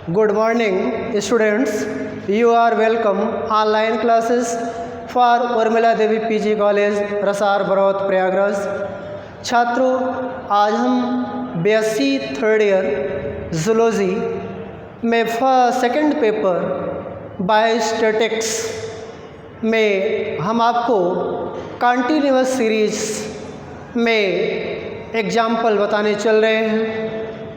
Good morning, students. You are welcome online classes for Urmila Devi PG college रसार बरौत प्रयागराज। छात्रों, आज हम बीएससी थर्ड ईयर जूलॉजी में सेकंड पेपर बायोस्टैटिक्स में हम आपको कंटिन्यूअस सीरीज में एग्जाम्पल बताने चल रहे हैं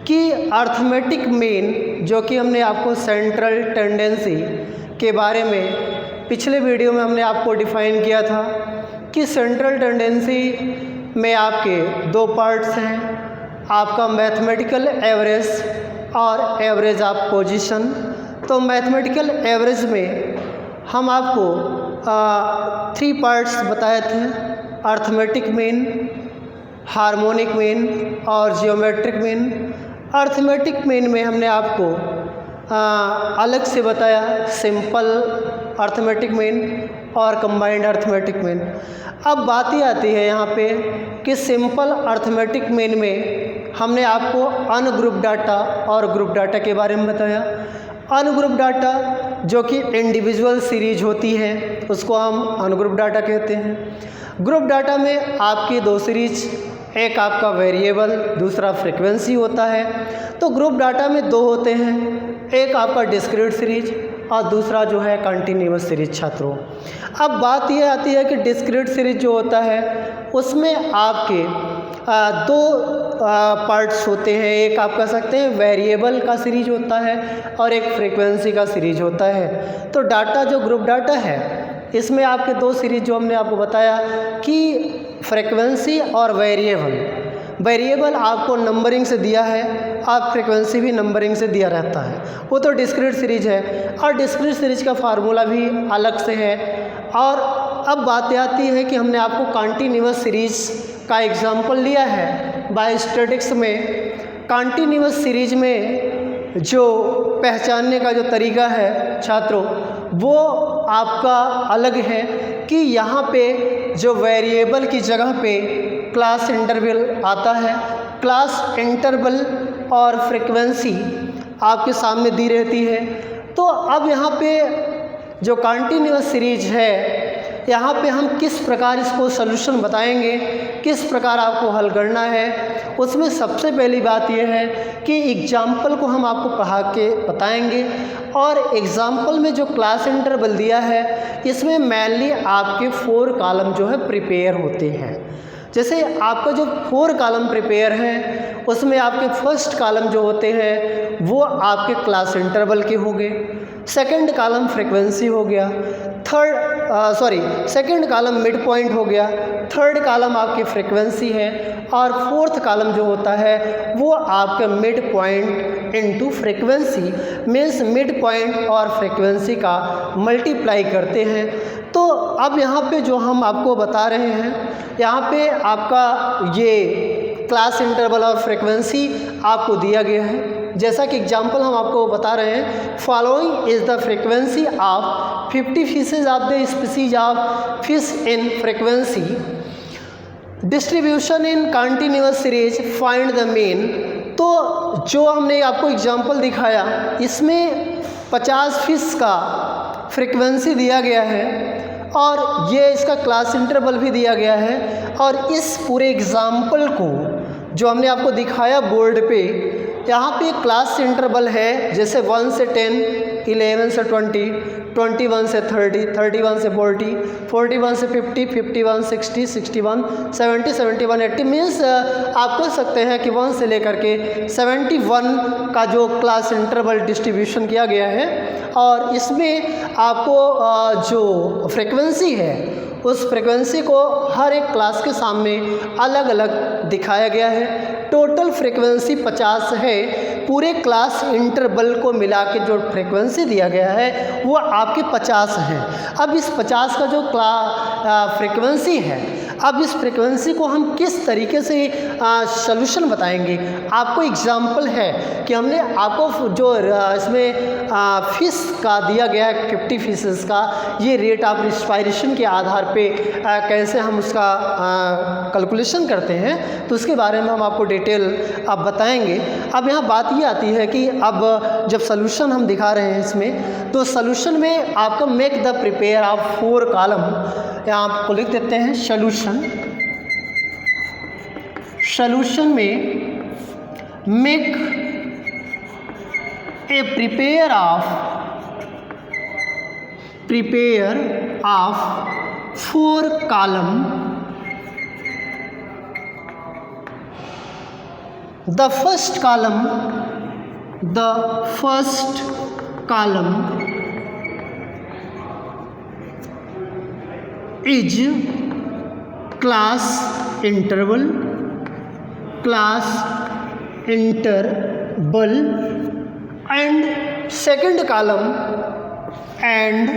कि अर्थमेटिक मीन, जो कि हमने आपको सेंट्रल टेंडेंसी के बारे में पिछले वीडियो में हमने आपको डिफाइन किया था कि सेंट्रल टेंडेंसी में आपके दो पार्ट्स हैं, आपका मैथमेटिकल एवरेज और एवरेज ऑफ पोजीशन। तो मैथमेटिकल एवरेज में हम आपको 3 पार्ट्स बताए थे, अर्थमेटिक मीन, हार्मोनिक मीन और जियोमेट्रिक मीन। अर्थमेटिक मीन में हमने आपको अलग से बताया सिंपल अर्थमेटिक मीन और कंबाइंड अर्थमेटिक मीन। अब बात ही आती है यहाँ पे कि सिंपल अर्थमेटिक मीन में हमने आपको अनग्रुप डाटा और ग्रुप डाटा के बारे में बताया। अनग्रुप डाटा जो कि इंडिविजुअल सीरीज होती है उसको हम अनग्रुप डाटा कहते हैं। ग्रुप डाटा में आपकी 2 सीरीज, एक आपका वेरिएबल, दूसरा फ्रीक्वेंसी होता है। तो ग्रुप डाटा में 2 होते हैं, एक आपका डिस्क्रीट सीरीज और दूसरा जो है कंटिन्यूअस सीरीज। छात्रों, अब बात यह आती है कि डिस्क्रीट सीरीज जो होता है उसमें आपके 2 पार्ट्स होते हैं, एक आप कह सकते हैं वेरिएबल का सीरीज होता है और एक फ्रीक्वेंसी का सीरीज होता है। तो डाटा जो ग्रुप डाटा है इसमें आपके 2 सीरीज जो हमने आपको बताया कि फ्रीक्वेंसी और वेरिएबल आपको नंबरिंग से दिया है और फ्रीक्वेंसी भी नंबरिंग से दिया रहता है, वो तो डिस्क्रीट सीरीज है और डिस्क्रीट सीरीज का फार्मूला भी अलग से है। और अब बात आती है कि हमने आपको कंटिन्यूअस सीरीज का एग्जाम्पल लिया है बायोस्टैटिक्स में। कंटिन्यूअस सीरीज में जो पहचानने का जो तरीका है छात्रों, वो आपका अलग है कि यहाँ पे जो वेरिएबल की जगह पे क्लास इंटरवल आता है। क्लास इंटरवल और फ्रीक्वेंसी आपके सामने दी रहती है। तो अब यहाँ पे जो कंटिन्यूअस सीरीज है, यहाँ पे हम किस प्रकार इसको सॉल्यूशन बताएंगे, किस प्रकार आपको हल करना है, उसमें सबसे पहली बात यह है कि एग्जाम्पल को हम आपको पढ़ा के बताएंगे। और एग्जाम्पल में जो क्लास इंटरवल दिया है इसमें मेनली आपके 4 कॉलम जो है प्रिपेयर होते हैं। जैसे आपका जो 4 कॉलम प्रिपेयर हैं उसमें आपके फर्स्ट कॉलम जो होते हैं वो आपके क्लास इंटरवल के हो गए, सेकंड कॉलम फ्रीक्वेंसी हो गया, सेकंड कॉलम मिड पॉइंट हो गया, थर्ड कॉलम आपकी फ्रीक्वेंसी है और फोर्थ कॉलम जो होता है वो आपका mid point into frequency, means mid point और फ्रीक्वेंसी का मल्टीप्लाई करते हैं। तो अब यहाँ पे जो हम आपको बता रहे हैं, यहाँ पे आपका ये क्लास इंटरवल और फ्रीक्वेंसी आपको दिया गया है। जैसा कि एग्जाम्पल हम आपको बता रहे हैं, following is the frequency of 50 fishes of the species of fish in frequency distribution in continuous series, find the mean. तो जो हमने आपको एग्जाम्पल दिखाया इसमें 50 फिश का फ्रीक्वेंसी दिया गया है और ये इसका क्लास इंटरवल भी दिया गया है। और इस पूरे एग्जाम्पल को जो हमने आपको दिखाया बोर्ड पे, यहाँ पे क्लास इंटरवल है जैसे 1 से 10, 11 से 20, 21 से 30, 31 से 40, 41 से 50, 51, 60, 61, 70, 71, 80, मीन्स आप कह सकते हैं कि 1 से लेकर के 71 का जो क्लास इंटरवल डिस्ट्रीब्यूशन किया गया है। और इसमें आपको जो फ्रीक्वेंसी है उस फ्रीक्वेंसी को हर एक क्लास के सामने अलग अलग दिखाया गया है। टोटल फ्रीक्वेंसी 50 है, पूरे क्लास इंटरवल को मिला के जो फ्रीक्वेंसी दिया गया है वो आपके 50 है। अब इस 50 का जो फ्रीक्वेंसी है, अब इस फ्रिक्वेंसी को हम किस तरीके से सॉल्यूशन बताएंगे। आपको एग्जांपल है कि हमने आपको जो इसमें फिश का दिया गया है 50 फिशेस का, ये रेट ऑफ रिस्पायरेशन के आधार पे कैसे हम उसका कैलकुलेशन करते हैं, तो उसके बारे में हम आपको डिटेल अब बताएंगे। अब यहाँ बात ये आती है कि अब जब सॉल्यूशन हम दिखा रहे हैं इसमें, तो सॉल्यूशन में आपको make the prepare of 4 column, यहाँ आपको लिख देते हैं सॉल्यूशन में make a prepare of 4 column. The first column is class interval and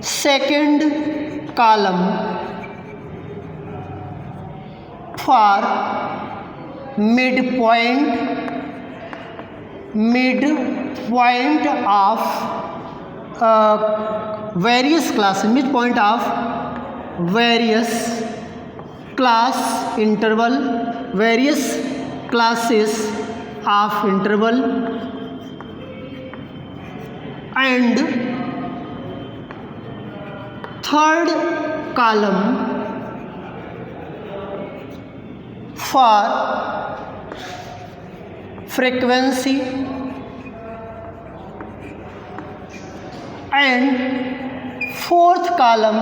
second column for midpoint of various classes, midpoint of various class interval, various classes of interval, and third column for frequency and fourth column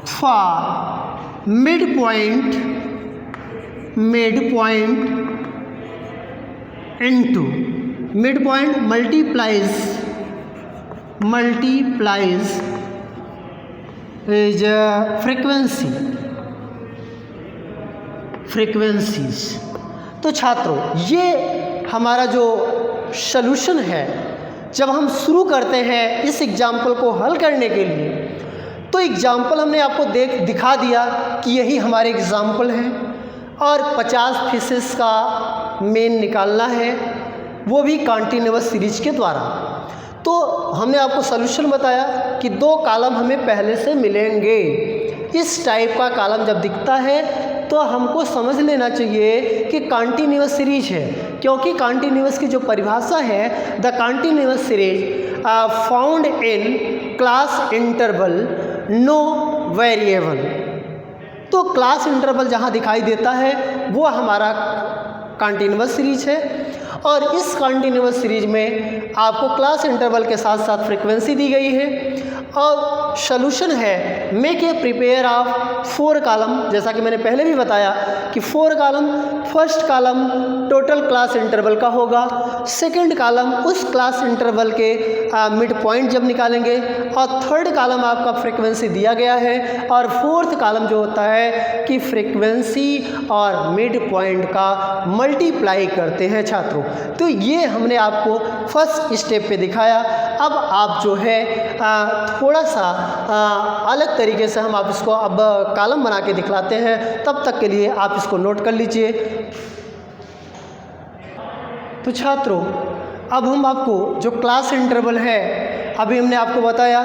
for midpoint into midpoint multiplies is frequencies। तो छात्रों, ये हमारा जो solution है, जब हम शुरू करते हैं इस एग्जाम्पल को हल करने के लिए, तो एग्जाम्पल हमने आपको दिखा दिया कि यही हमारे एग्जाम्पल हैं और 50 फिशेस का मेन निकालना है, वो भी कॉन्टिन्यूअस सीरीज के द्वारा। तो हमने आपको सॉल्यूशन बताया कि 2 कॉलम हमें पहले से मिलेंगे। इस टाइप का कॉलम जब दिखता है तो हमको समझ लेना चाहिए कि कॉन्टिन्यूअस सीरीज है, क्योंकि कॉन्टिन्यूअस की जो परिभाषा है, the continuous series found in class interval no variable. तो क्लास इंटरवल जहाँ दिखाई देता है वो हमारा कॉन्टिन्यूअस सीरीज है, और इस कॉन्टिन्यूअस सीरीज में आपको क्लास इंटरवल के साथ साथ फ्रीक्वेंसी दी गई है। और सॉल्यूशन है make a prepare of 4 column, जैसा कि मैंने पहले भी बताया कि 4 column, first column total class interval का होगा, सेकंड कॉलम उस क्लास इंटरवल के मिड पॉइंट जब निकालेंगे, और थर्ड कॉलम आपका फ्रीक्वेंसी दिया गया है, और फोर्थ कॉलम जो होता है कि फ्रीक्वेंसी और मिड पॉइंट का मल्टीप्लाई करते हैं छात्रों। तो ये हमने आपको फर्स्ट स्टेप पे दिखाया। अब आप जो है थोड़ा सा अलग तरीके से हम आप इसको अब कॉलम बना के दिखलाते हैं, तब तक के लिए आप इसको नोट कर लीजिए। तो छात्रों, अब हम आपको जो क्लास इंटरवल है, अभी हमने आपको बताया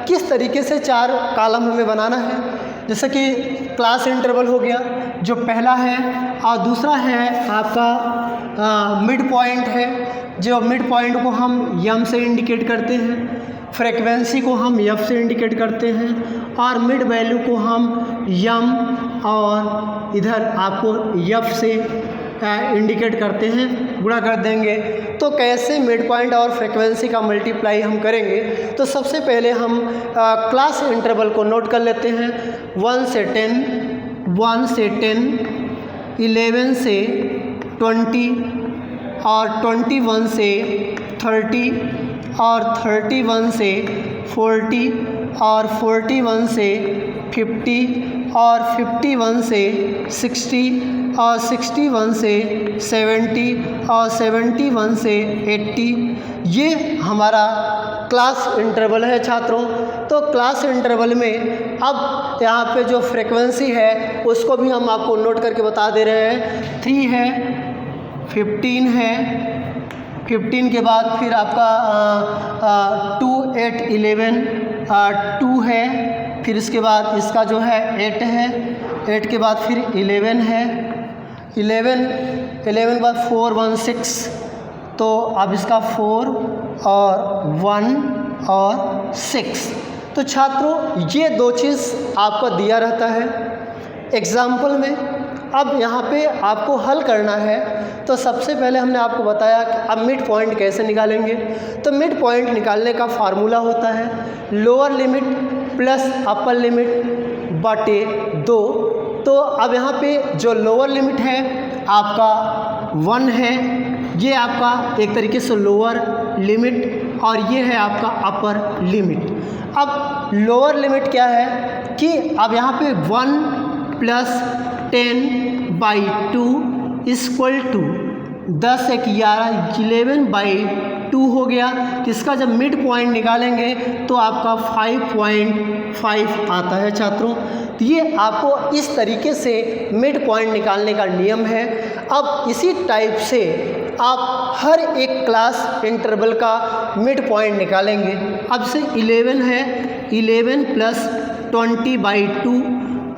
किस तरीके से 4 कॉलम हमें बनाना है। जैसे कि क्लास इंटरवल हो गया जो पहला है, और दूसरा है आपका मिड पॉइंट है, जो मिड पॉइंट को हम यम से इंडिकेट करते हैं, फ्रीक्वेंसी को हम एफ से इंडिकेट करते हैं, और मिड वैल्यू को हम यम और इधर आपको एफ से इंडिकेट करते हैं, गुणा कर देंगे। तो कैसे मिड पॉइंट और फ्रीक्वेंसी का मल्टीप्लाई हम करेंगे, तो सबसे पहले हम क्लास इंटरवल को नोट कर लेते हैं। 1 से 10, 1 से 10, 11 से 20, और 21 से 30, और 31 से 40, और 41 से 50 और 51 से 60 और 61 से 70 और 71 से 80, ये हमारा क्लास इंटरवल है छात्रों। तो क्लास इंटरवल में अब यहाँ पे जो फ्रीक्वेंसी है उसको भी हम आपको नोट करके बता दे रहे हैं। 3 है, 15 है, 15 के बाद फिर आपका 2, 8, 11, 2 है, फिर इसके बाद इसका जो है 8 है, 8 के बाद फिर 11 है, 11 के बाद 4, 1, 6, तो अब इसका 4 और 1 और 6। तो छात्रों ये 2 चीज़ आपको दिया रहता है एग्ज़ाम्पल में। अब यहाँ पे आपको हल करना है, तो सबसे पहले हमने आपको बताया कि अब मिड पॉइंट कैसे निकालेंगे। तो मिड पॉइंट निकालने का फार्मूला होता है lower limit plus upper limit बटे 2। तो अब यहाँ पे जो लोअर लिमिट है आपका 1 है, ये आपका एक तरीके से लोअर लिमिट, और ये है आपका अपर लिमिट। अब लोअर लिमिट क्या है कि अब यहाँ पे 1 + 10/2 = 10 × 11 11/2 हो गया। तो इसका जब मिड पॉइंट निकालेंगे तो आपका 5.5 आता है छात्रों। तो ये आपको इस तरीके से मिड पॉइंट निकालने का नियम है। अब इसी टाइप से आप हर एक क्लास इंटरवल का मिड पॉइंट निकालेंगे। अब से 11 है, 11 + 20/2।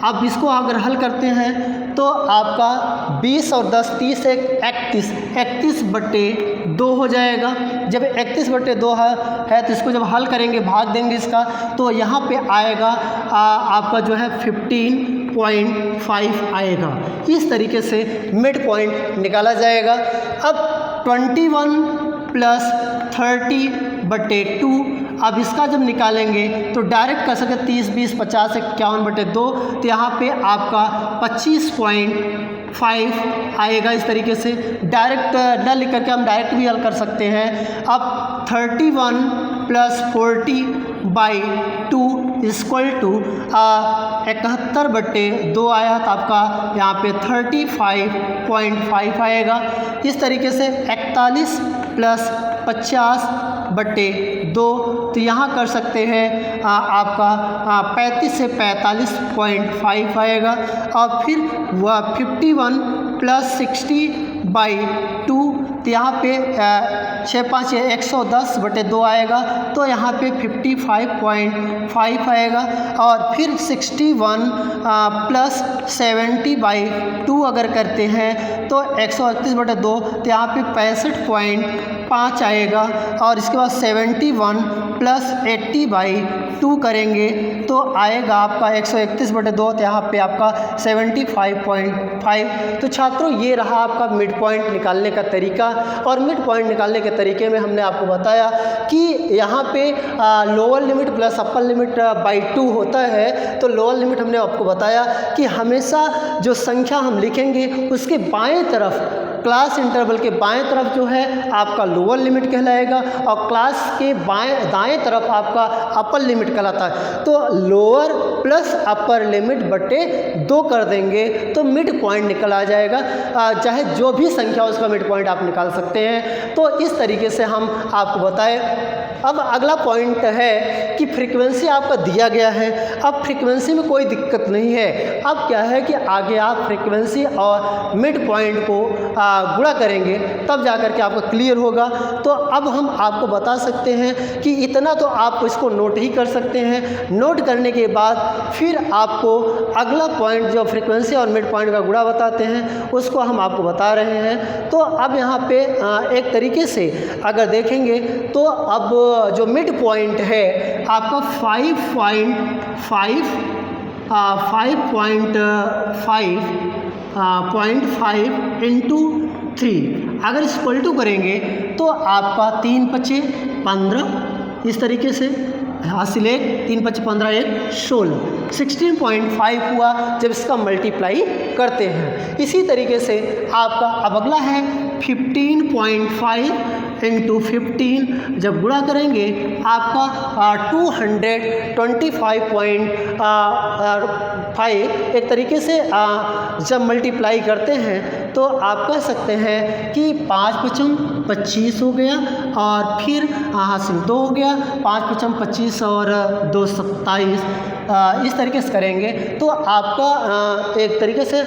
अब इसको अगर हल करते हैं तो आपका 20 और 10 30 एक 31, 31/2 हो जाएगा। जब 31/2 है तो इसको जब हल करेंगे, भाग देंगे इसका, तो यहाँ पे आएगा आपका जो है 15.5 आएगा। इस तरीके से मिड पॉइंट निकाला जाएगा। अब 21 + 30/2, अब इसका जब निकालेंगे तो डायरेक्ट कर सकते 30, 20, 50, 51/2। तो यहाँ पे आपका 25.5 आएगा। इस तरीके से डायरेक्ट न लिख करके हम डायरेक्ट भी हल कर सकते हैं। अब 31 + 40/2 = 71/2 आया, तो आपका यहाँ पे 35.5 आएगा। इस तरीके से 41 + 50/2, तो यहाँ कर सकते हैं आपका 35 से 45.5 आएगा। और फिर 51 + 60/2, तो यहाँ पे 6 5 110/2 आएगा, तो यहाँ पे 55.5 आएगा। और फिर 61 + 70/2 अगर करते हैं तो 131/2, तो यहाँ पे 65.5 आएगा। और इसके बाद 71 + 80/2 करेंगे तो आएगा आपका 131/2, तो यहाँ पे आपका 75.5। तो छात्रों ये रहा आपका मिड पॉइंट निकालने का तरीका। और मिड पॉइंट निकालने के तरीके में हमने आपको बताया कि यहाँ पे lower limit plus upper limit by 2 होता है। तो लोअर लिमिट हमने आपको बताया कि हमेशा जो संख्या हम लिखेंगे उसके बाएं तरफ, क्लास इंटरवल के बाएं तरफ जो है आपका लोअर लिमिट कहलाएगा, और क्लास के दाएं तरफ आपका अपर लिमिट कहलाता है। तो लोअर प्लस अपर लिमिट बटे 2 कर देंगे तो मिड पॉइंट निकल आ जाएगा। चाहे जो भी संख्या उसका मिड पॉइंट आप निकाल सकते हैं। तो इस तरीके से हम आपको बताएं। अब अगला पॉइंट है कि फ्रीक्वेंसी आपका दिया गया है। अब फ्रीक्वेंसी में कोई दिक्कत नहीं है। अब क्या है कि आगे आप फ्रीक्वेंसी और मिड पॉइंट को गुणा करेंगे तब जाकर के आपको क्लियर होगा। तो अब हम आपको बता सकते हैं कि इतना तो आप इसको नोट ही कर सकते हैं। नोट करने के बाद फिर आपको अगला पॉइंट जो फ्रीक्वेंसी और मिड पॉइंट का गुणा बताते हैं उसको हम आपको बता रहे हैं। तो अब यहाँ पे एक तरीके से अगर देखेंगे तो अब जो मिड पॉइंट है आपका 5.5 × 3 अगर इस पलटू करेंगे तो आपका 3 × 5 = 15। इस तरीके से हासिल 3 × 5 = 15 = 16, 16.5 हुआ जब इसका मल्टीप्लाई करते हैं। इसी तरीके से आपका अब अगला है 15.5 इंटू 15 जब गुणा करेंगे आपका 225.5 एक तरीके से जब मल्टीप्लाई करते हैं तो आप कह सकते हैं कि 5 पचम 25 हो गया और फिर हासिल 2 हो गया, 5 पचम 25 और 2 27, इस तरीके से करेंगे तो आपका एक तरीके से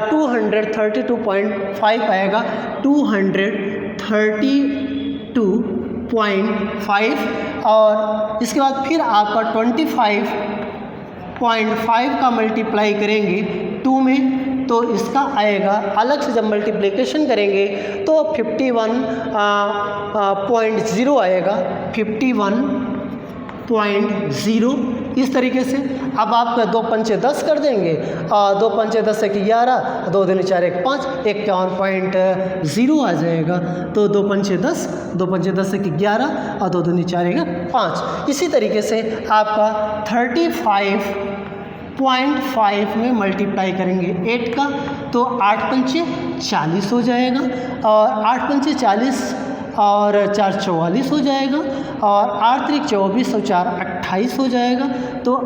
232.5 आएगा, 232.5 और इसके बाद फिर आपका 25.5 का मल्टीप्लाई करेंगे 2 में तो इसका आएगा, अलग से जब मल्टीप्लिकेशन करेंगे तो 51.0 आएगा, 51.0 इस तरीके से। अब आप 2 पंचे 10 कर देंगे और 2 पंचे 10 एक 11, 2 दूनी 4 एक 5, 51.0 आ जाएगा। तो 2 पंचे 10, 2 पंचे 10 एक 11 और 2 दूनी 4 एक 5। इसी तरीके से आपका 35.5 में मल्टीप्लाई करेंगे 8 का तो 8 पंचे 40 हो जाएगा और 8 पंचे 40 और 4 44 हो जाएगा और 8 त्रिक 24 और 4 28 हो जाएगा तो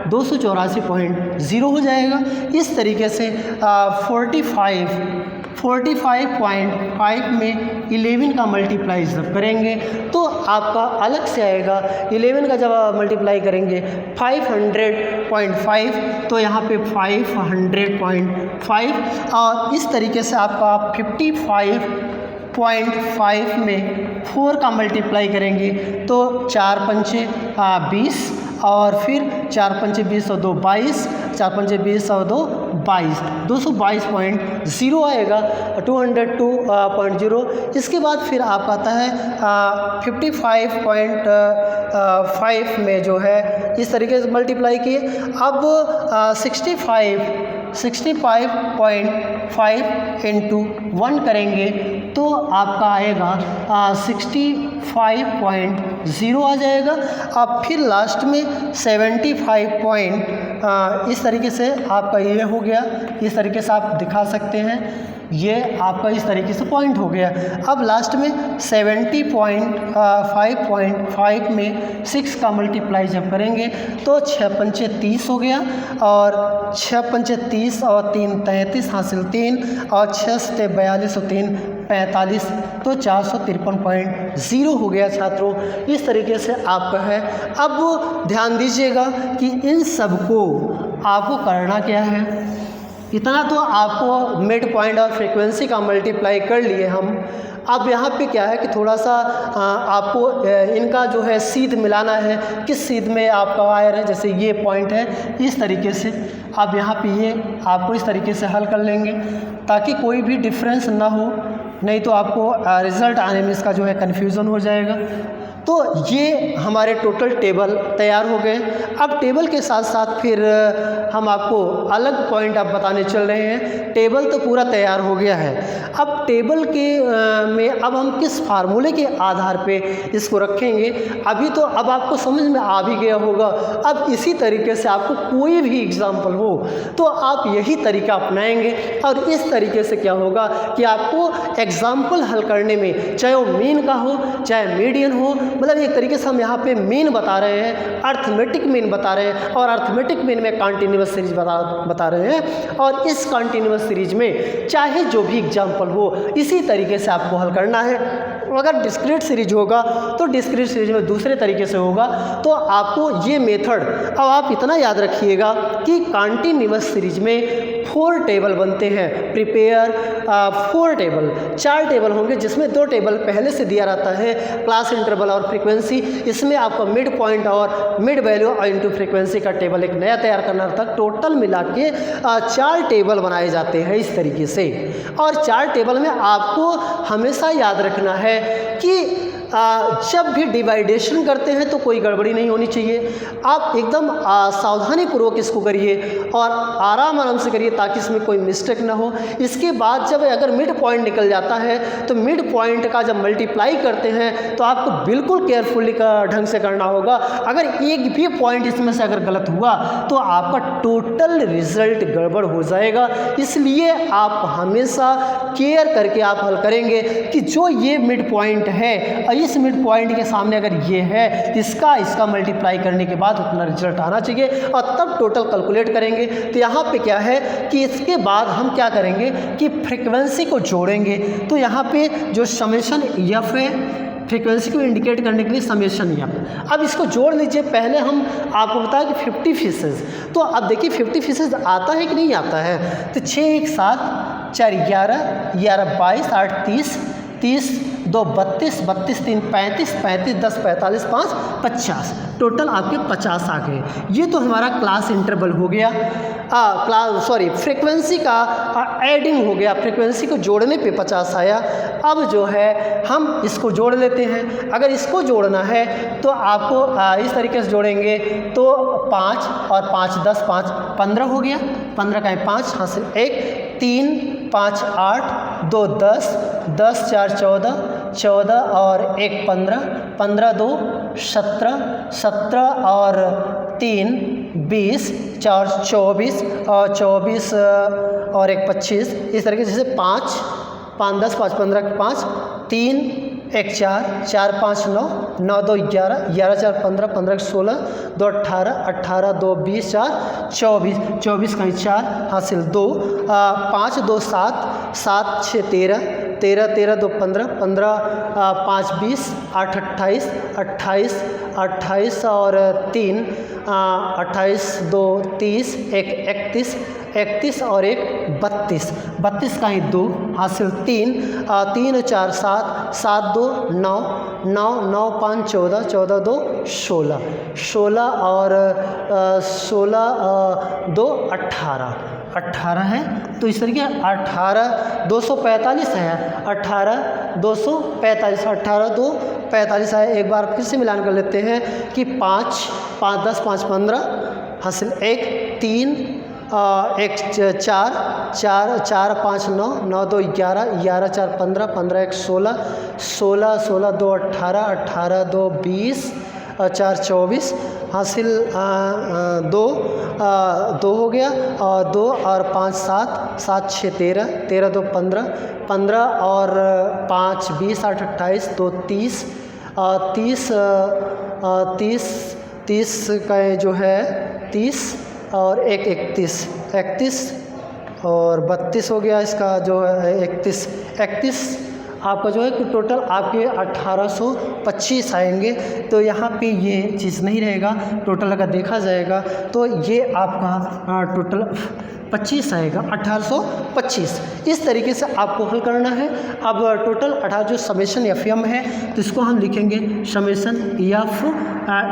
284.0 हो जाएगा। इस तरीके से 45.5 में 11 का मल्टीप्लाई जब करेंगे तो आपका अलग से आएगा। 11 का जब मल्टीप्लाई करेंगे 500.5 तो यहाँ पे 500.5 और इस तरीके से आपका 55.5 में 4 का मल्टीप्लाई करेंगे तो 4 पंचे 20 और फिर 4 पंचे 20 और 2 22, 4 पंचे 20 और 2 22, 222.0 आएगा, 202.0। इसके बाद फिर आपका आता है 55.5 में जो है इस तरीके से मल्टीप्लाई किए। अब 65.5 इंटू 1 करेंगे तो आपका आएगा 65.0 आ जाएगा। अब फिर लास्ट में 75 इस तरीके से आपका ये हो गया, इस तरीके से आप दिखा सकते हैं, ये आपका इस तरीके से पॉइंट हो गया। अब लास्ट में 70.5 में 6 का मल्टीप्लाई जब करेंगे तो 6 पंचे 30 हो गया और 6 पंचे 30 और 3 33 हासिल 3 और 6 से 42 और 3 45 तो 453.0 हो गया छात्रों। इस तरीके से आपका है। अब ध्यान दीजिएगा कि इन सब को आपको करना क्या है। इतना तो आपको मिड पॉइंट और फ्रीक्वेंसी का मल्टीप्लाई कर लिए हम। अब यहाँ पे क्या है कि थोड़ा सा आपको इनका जो है सीध मिलाना है, किस सीध में आपका वायर है। जैसे ये पॉइंट है, इस तरीके से अब यहाँ पे ये आपको इस तरीके से हल कर लेंगे ताकि कोई भी डिफरेंस ना हो, नहीं तो आपको रिज़ल्ट आने में इसका जो है कन्फ्यूज़न हो जाएगा। तो ये हमारे टोटल टेबल तैयार हो गए। अब टेबल के साथ साथ फिर हम आपको अलग पॉइंट अब बताने चल रहे हैं। टेबल तो पूरा तैयार हो गया है। अब टेबल के में अब हम किस फार्मूले के आधार पे इसको रखेंगे, अभी तो अब आपको समझ में आ भी गया होगा। अब इसी तरीके से आपको कोई भी एग्जाम्पल हो तो आप यही तरीका अपनाएंगे और इस तरीके से क्या होगा कि आपको एग्जाम्पल हल करने में, चाहे वो मीन का हो चाहे मीडियन हो, मतलब एक तरीके से हम यहाँ पे मीन बता रहे हैं, अर्थमेटिक मीन बता रहे हैं और अर्थमेटिक मीन में कॉन्टिन्यूअस सीरीज बता रहे हैं। और इस कॉन्टिन्यूअस सीरीज में चाहे जो भी एग्जाम्पल हो इसी तरीके से आपको हल करना है। अगर डिस्क्रीट सीरीज होगा तो डिस्क्रीट सीरीज में दूसरे तरीके से होगा। तो आपको ये मेथड, अब आप इतना याद रखिएगा कि कॉन्टिन्यूअस सीरीज में 4 टेबल बनते हैं। प्रिपेयर 4 टेबल, 4 टेबल होंगे जिसमें 2 टेबल पहले से दिया रहता है, क्लास इंटरवल और फ्रीक्वेंसी। इसमें आपको मिड पॉइंट और मिड वैल्यू और इंटू फ्रीक्वेंसी का टेबल एक नया तैयार करना रहता है। टोटल मिला के 4 टेबल बनाए जाते हैं इस तरीके से। और 4 टेबल में आपको हमेशा याद रखना है कि जब भी डिवाइडेशन करते हैं तो कोई गड़बड़ी नहीं होनी चाहिए। आप एकदम सावधानीपूर्वक इसको करिए और आराम से करिए ताकि इसमें कोई मिस्टेक ना हो। इसके बाद जब अगर मिड पॉइंट निकल जाता है तो मिड पॉइंट का जब मल्टीप्लाई करते हैं तो आपको बिल्कुल केयरफुली ढंग से करना होगा। अगर एक भी पॉइंट इसमें से अगर गलत हुआ तो आपका टोटल रिजल्ट गड़बड़ हो जाएगा। इसलिए आप हमेशा केयर करके आप हल करेंगे कि जो ये मिड पॉइंट है, इस मिड पॉइंट के सामने अगर ये है तो इसका मल्टीप्लाई करने के बाद उतना रिजल्ट आना चाहिए और तब टोटल कैलकुलेट करेंगे। तो यहाँ पे क्या है कि इसके बाद हम क्या करेंगे कि फ्रीक्वेंसी को जोड़ेंगे। तो यहाँ पे जो समेशन एफ है, फ्रीक्वेंसी को इंडिकेट करने के लिए समेशन एफ। अब इसको जोड़ लीजिए। पहले हम आपको बताया कि 50 तो अब देखिए 50 आता है कि नहीं आता है। तो 6 1 7 4 11 11 22 8 30 30 2 32 32 3 35 35 10 45 5 50 टोटल आपके 50 आ गए। ये तो हमारा क्लास इंटरवल हो गया। फ्रीक्वेंसी का एडिंग हो गया, फ्रीक्वेंसी को जोड़ने पे 50 आया। अब जो है हम इसको जोड़ लेते हैं। अगर इसको जोड़ना है तो आपको इस तरीके से जोड़ेंगे तो 5 और 5 10 5 15 हो गया। 15 का 5 हासिल 1 3 5 8 2 10 10 4 14 14 और 1 15 15 2 17 17 और 3 20 4 24 और 24 और 1 25। इस तरीके से 5 5 10 5 15 5 3 1 4 4 5 9 9 2 11 11 4 15 15 16 2 18 18 2 20 4 24 24 का 4 हासिल 2 5 2 7 7 6 13 13 13 2 15 15 5 20 8 28 28 28 और 3 28 2 30 1 31 31 और 1 32 32 का 2 हासिल 3 3 4 7 7 2 9 9 9 5 14 14 2 16 16 और 16 2 18 18 है। तो इस तरीके 18 245 है। 18 245 18 2 45 है। एक बार फिर से मिलान कर लेते हैं कि 5 5 10 5 15 हासिल 1 3 1 4 4 4 5 9 9 2 11 11 4 15 15 1 16 16 16 2 18 18 2 20 4 24 हासिल 2 2 हो गया और 2 और 5 7 7 6 13 13 2 15 15 और 5 20 8 28 2 30 30 30 30 का जो है 30 और 1 31 31 और 32 हो गया। इसका जो है 31 31 आपका जो है कि टोटल आपके 1825 आएंगे। तो यहाँ पे ये चीज़ नहीं रहेगा, टोटल अगर देखा जाएगा तो ये आपका टोटल 25 आएगा, 1825। इस तरीके से आपको हल करना है। अब टोटल 18 जो समेशन एफ एम है तो इसको हम लिखेंगे summation F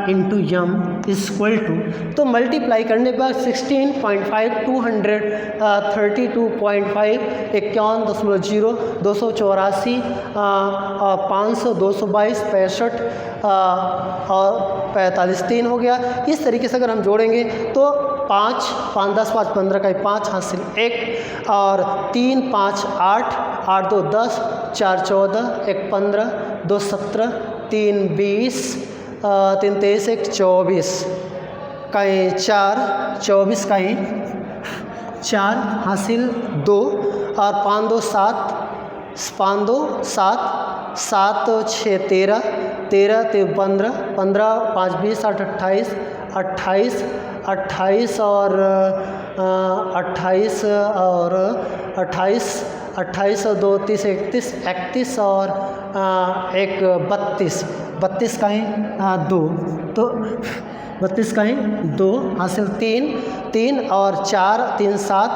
into M equal to, तो मल्टीप्लाई करने के बाद 16.5 232.5 51.0 284 500 222 65 और 45 3 हो गया। इस तरीके से अगर हम जोड़ेंगे तो 5 5 10 5 15 का 5 हासिल 1 और 3 5 8 8 2 10 4 14 1 15 2 17 3 20 3 23 1 24 का 4 24 का 4 हासिल 2 और 5 2 7 5 2 7 7 6 13 13 3 15 15 5 20 8 28 28 28 और 28 और 28 28 और 2 30 31 31 और 1 32 32 का 2 तो 32 का 2 हासिल 3 3 और 4 3 7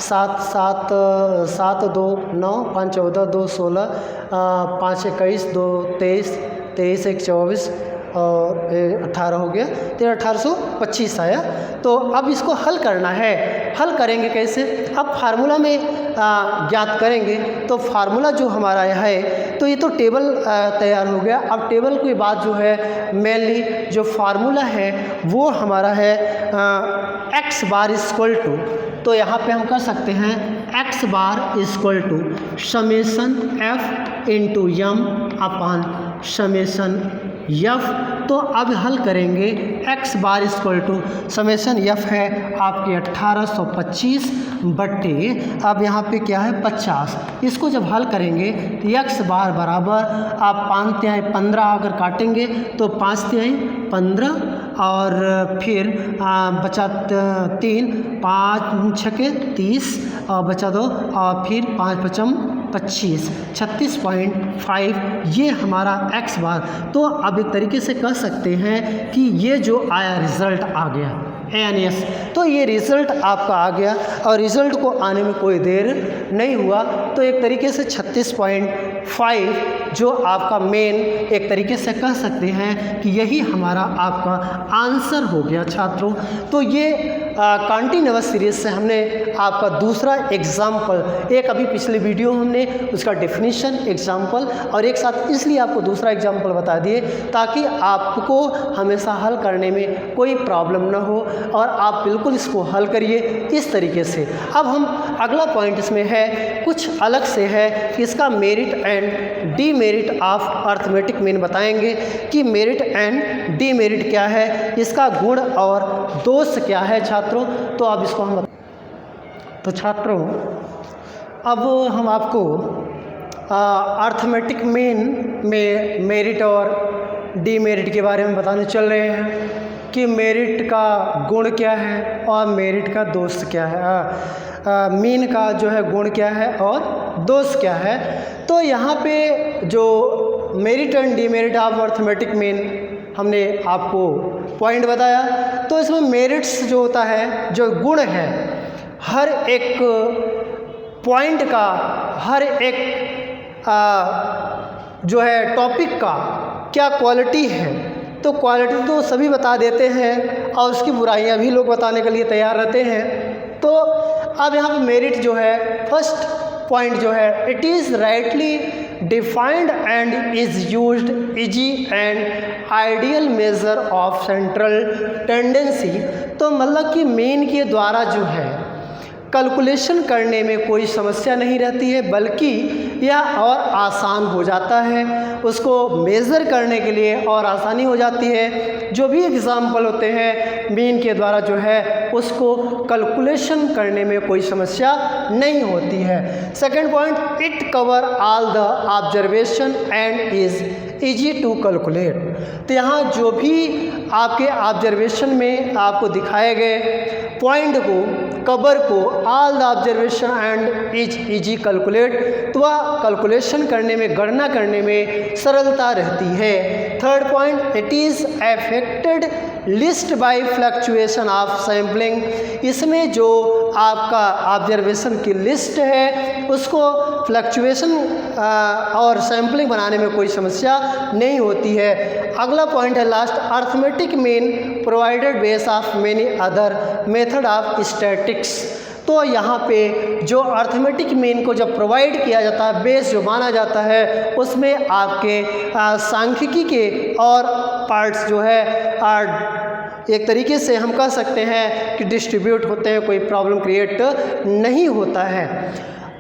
7 7 7 2 9 5 14 2 16 5 21 2 23 23 1 24 और 18 हो गया, तो 1825 आया। तो अब इसको हल करना है। हल करेंगे कैसे? अब फार्मूला में ज्ञात करेंगे। तो फार्मूला जो हमारा है, तो ये तो टेबल तैयार हो गया। अब टेबल के बाद जो है मेनली जो फार्मूला है वो हमारा है एक्स बार इक्वल टू, तो यहाँ पे हम कर सकते हैं X bar equal to summation F into M upon summation F. तो अब हल करेंगे X bar equal to summation F है आपके 1825 बट्टे, अब यहाँ पे क्या है 50। इसको जब हल करेंगे तो एक्स बार बराबर आप 5 तिहाई 15 अगर काटेंगे तो 5 तिहाई 15 और फिर बचा 3, 5 छके 30 और बचा 2 और फिर 5 पचम 25, 36.5 ये हमारा एक्स बार। तो अब एक तरीके से कह सकते हैं कि ये जो आया रिज़ल्ट आ गया ANS, तो ये रिज़ल्ट आपका आ गया और रिज़ल्ट को आने में कोई देर नहीं हुआ। तो एक तरीके से 36.5 जो आपका मेन एक तरीके से कह सकते हैं कि यही हमारा आपका आंसर हो गया छात्रों। तो ये कंटिन्यूअस सीरीज से हमने आपका दूसरा एग्जाम्पल, एक अभी पिछले वीडियो में हमने उसका डेफिनेशन एग्जाम्पल और एक साथ इसलिए आपको दूसरा एग्जाम्पल बता दिए ताकि आपको हमेशा हल करने में कोई प्रॉब्लम ना हो और आप बिल्कुल इसको हल करिए इस तरीके से। अब हम अगला पॉइंट इसमें है कुछ अलग से है कि इसका merit and demerit of arithmetic mean बताएंगे कि मेरिट एंड डीमेरिट क्या है, इसका गुण और दोष क्या है छात्रों। तो अब इसको हम तो छात्रों अब हम आपको अर्थमेटिक मीन में मेरिट और डीमेरिट के बारे में बताने चल रहे हैं कि मेरिट का गुण क्या है और मेरिट का दोष क्या है, मीन का जो है गुण क्या है और दोष क्या है। तो यहाँ पे जो merit and demerit of arithmetic mean हमने आपको पॉइंट बताया, तो इसमें मेरिट्स जो होता है जो गुण है हर एक पॉइंट का, हर एक जो है टॉपिक का क्या क्वालिटी है, तो क्वालिटी तो सभी बता देते हैं और उसकी बुराइयां भी लोग बताने के लिए तैयार रहते हैं। तो अब यहाँ पे मेरिट जो है फर्स्ट पॉइंट जो है it is rightly defined and is used easy and ideal measure of central tendency. तो मतलब कि मीन के द्वारा जो है कैलकुलेशन करने में कोई समस्या नहीं रहती है, बल्कि यह और आसान हो जाता है, उसको मेज़र करने के लिए और आसानी हो जाती है। जो भी एग्जाम्पल होते हैं मीन के द्वारा जो है उसको कैलकुलेशन करने में कोई समस्या नहीं होती है। Second point it cover all the observation and is easy to calculate. तो यहाँ जो भी आपके ऑब्जर्वेशन में आपको दिखाए गए पॉइंट को कवर को all the observation and is easy calculate, तो वह कैलकुलेशन करने में गणना करने में सरलता रहती है। Third point it is affected list by fluctuation of sampling. इसमें जो आपका ऑब्जर्वेशन की लिस्ट है उसको फ्लक्चुएशन और सैम्पलिंग बनाने में कोई समस्या नहीं होती है। अगला पॉइंट है last arithmetic mean provided base of many other method of statics. तो यहाँ पे जो अर्थमेटिक मीन को जब प्रोवाइड किया जाता है, बेस जो माना जाता है, उसमें आपके सांख्यिकी के और पार्ट्स जो है एक तरीके से हम कह सकते हैं कि डिस्ट्रीब्यूट होते हैं, कोई प्रॉब्लम क्रिएट नहीं होता है।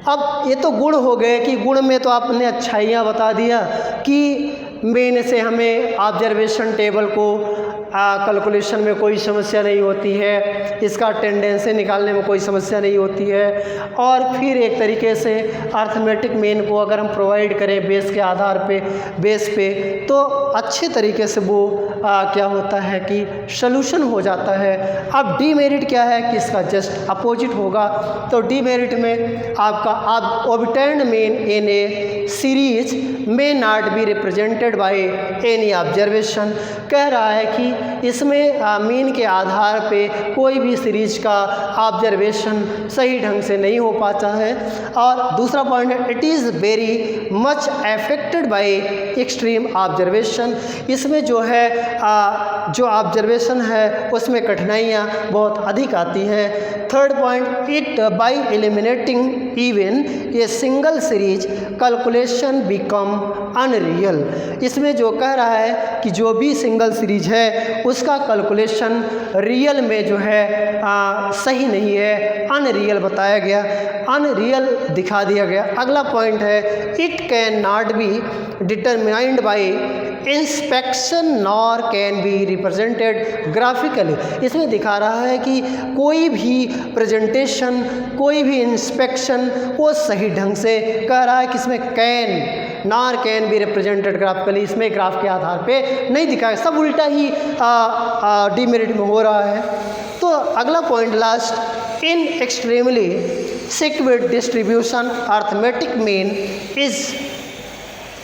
अब ये तो गुण हो गए कि गुण में तो आपने अच्छाइयाँ बता दिया कि मीन से हमें ऑब्जर्वेशन टेबल को कैलकुलेशन में कोई समस्या नहीं होती है, इसका टेंडेंसी निकालने में कोई समस्या नहीं होती है। और फिर एक तरीके से अर्थमेटिक मीन को अगर हम प्रोवाइड करें बेस के आधार पे, बेस पे, तो अच्छे तरीके से वो क्या होता है कि सॉल्यूशन हो जाता है। अब डीमेरिट क्या है कि इसका जस्ट अपोजिट होगा। तो डीमेरिट में आपका obtained mean in A series may not be represented by any observation. कह रहा है कि इसमें मीन के आधार पे कोई भी सीरीज का ऑब्जर्वेशन सही ढंग से नहीं हो पाता है। और दूसरा पॉइंट है it is very much affected by extreme observation. Calculation, इसमें जो है जो ऑब्जर्वेशन है उसमें कठिनाइयाँ बहुत अधिक आती हैं। Third point, it by eliminating even a single series calculation become unreal. इसमें जो कह रहा है कि जो भी सिंगल सीरीज है उसका कैलकुलेशन रियल में जो है सही नहीं है, अनरियल बताया गया, अनरियल दिखा दिया गया। अगला पॉइंट है, it can not be determined by inspection nor can be represented graphically. इसमें दिखा रहा है कि कोई भी प्रेजेंटेशन, कोई भी इंस्पेक्शन वो सही ढंग से कह रहा है कि इसमें can nor can be represented graphically, इसमें ग्राफ के आधार पे नहीं दिखाया, सब उल्टा ही डीमेरिट में हो रहा है। तो अगला point last, in extremely skewed distribution arithmetic mean is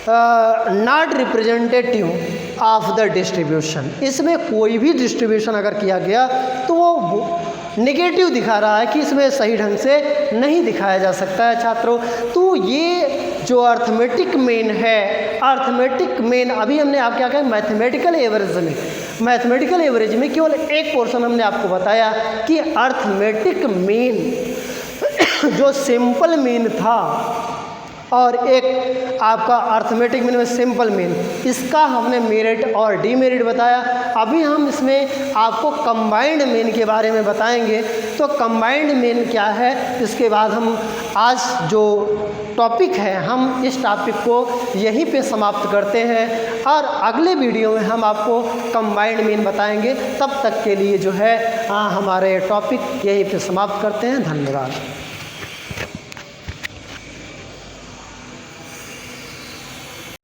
not representative of the distribution. इसमें कोई भी डिस्ट्रीब्यूशन अगर किया गया तो वो नेगेटिव दिखा रहा है कि इसमें सही ढंग से नहीं दिखाया जा सकता है छात्रों। तो ये जो अर्थमेटिक मीन है, अर्थमेटिक मीन अभी हमने आप क्या कहा, मैथमेटिकल एवरेज में, मैथमेटिकल एवरेज में केवल एक पोर्शन हमने आपको बताया कि अर्थमेटिक मीन जो सिंपल मीन था और एक आपका अर्थमेटिक मीन में सिंपल मीन, इसका हमने मेरिट और डीमेरिट बताया। अभी हम इसमें आपको कंबाइंड मीन के बारे में बताएंगे। तो कंबाइंड मीन क्या है, इसके बाद हम आज जो टॉपिक है हम इस टॉपिक को यहीं पे समाप्त करते हैं और अगले वीडियो में हम आपको कंबाइंड मीन बताएंगे। तब तक के लिए जो है हमारे टॉपिक यहीं पे समाप्त करते हैं। धन्यवाद।